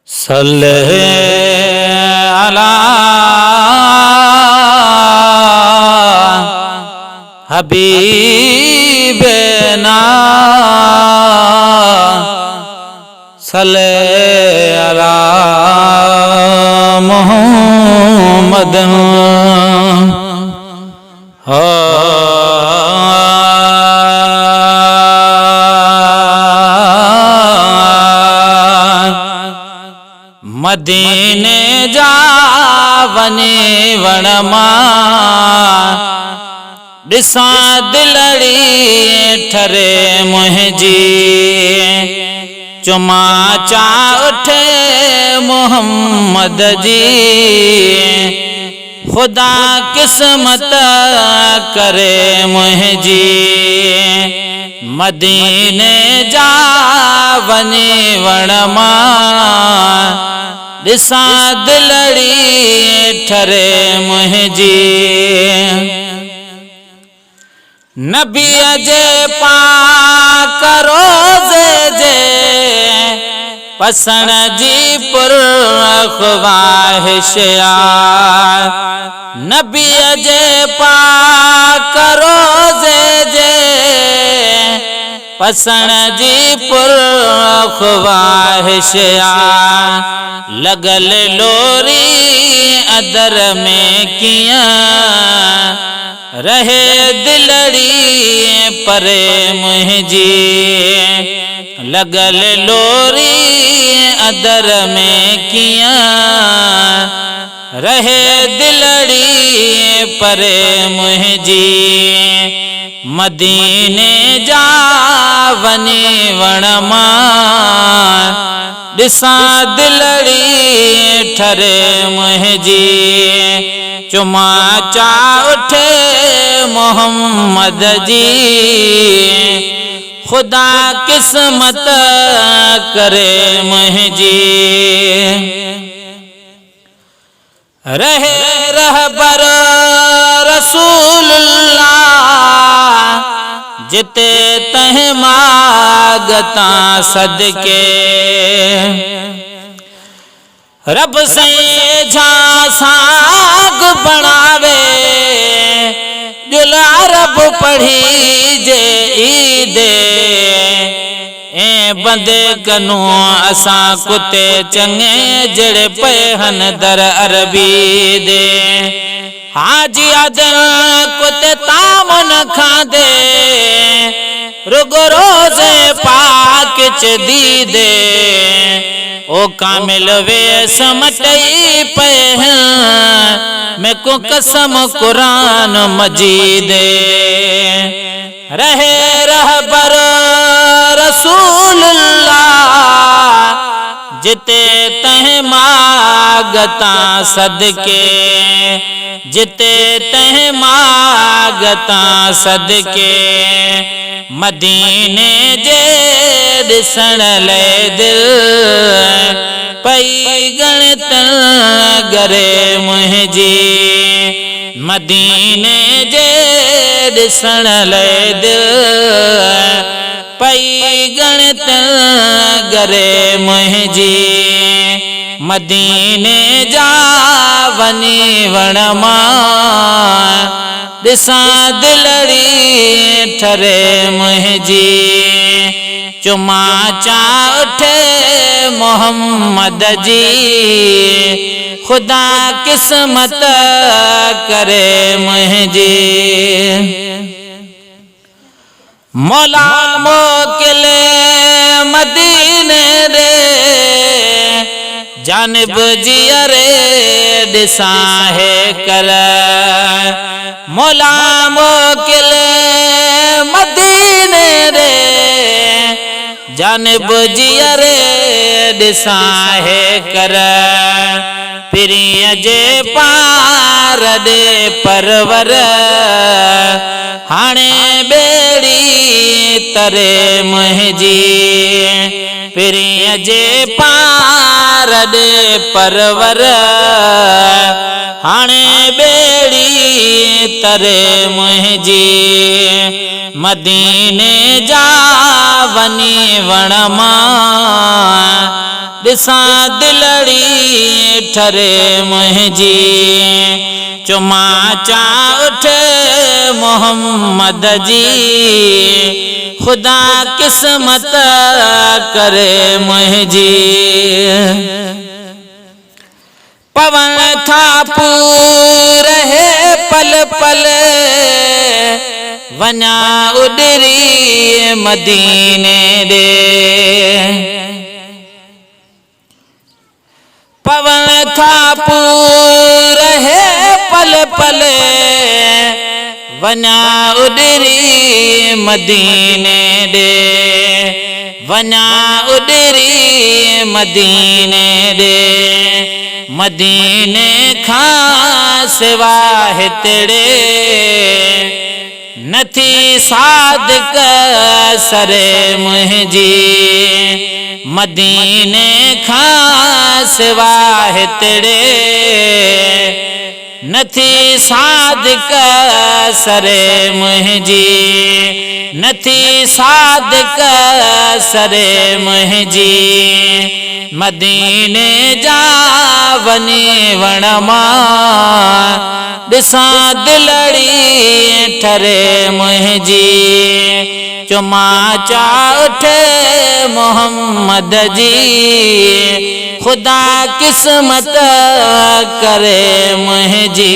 सल्ले अला हबीबना सल्ले अला मुहम्मद मदीने जावने वणमा दिसा दिलड़ी ठरे मुझी चुमा चा उठे मोहम्मद जी खुदा किस्मत करे मुझी मदीने जावने वणमा दिसा दिलड़ी ठरे मुझी नबी जे पाक रोज़े जे पसण जी पुरख्वाहिशया नबी जे पाक रोज़े जे पसण जी पुरख्वाहिशया लगल लोरी अदर में किया रहे दिलड़ी परे मुझी लगल लोरी अदर में किया रहे दिलड़ी परे मुझी मदीने जावने वणमा दिसा दिलड़ी ठरे मुझी चुमा चा उठे मोहम्मद जी खुदा किस्मत करे मुझी रहे रहबर रसूलुल्लाह जिते तह मागता सदके रब से झांसाग बनावे जुला रब पढ़ी जे ईदे ए बंदे कनू असा कुते चंगे जड़े पे हन दर अरबी दे हाजी अदन कुते तामन खादे रुगो रोज़े पाक च दी दे ओ कामिल वे समटई पे मैं को कसम कुरान मजीद रहे रहबर रसूलुल्लाह जिते तह मागता सदके जिते तह मागता सदके मदीने जे दिसण ले दिल पई गणत गरे मुझी मदीने जे दिसण ले दिल पई गणत गरे मुझी मदीने जावने वणमा दिसा दिलड़ी ठरे मुझी चुमा चा उठे मोहम्मद जी खुदा किस्मत करे मुझी मौला मोकिले मदीने रे जानिब जियरे दिसा है कर मौला मोकिले मदीने रे जानिब जियरे दिसा है कर प्रिय जे पार दे परवर हाणे बेड़ी तरे मुझी प्रिय जे पार दे परवर हाणे बेड़ी तरे मुझी मदीने जा वनी वणमा ॾिसां दिलड़ी ठरे मुंहिंजी चुमा चा उठ मोहम्मद जी खुदा किस्मत करे मुंहिंजी पवन था पूर है पल पल वना उडरी मदीने दे पवन था पूर है पल पल वना उडरी मदीने दे वना उडरी मदीने दे मदीने खां सिवा हितड़े नथी सादिक सरे मुंहिंजी मदीने खां सिवा हितड़े नथी सादिक सरे मुंहिंजी नथी सादिक सरे मुंहिंजी मदीने जा वने वण मां ॾिसां दिलड़ी ठरे मुंहिंजी चुमा चा उठ मोहम्मद जी खुदा किस्मत करे मुंहिंजी।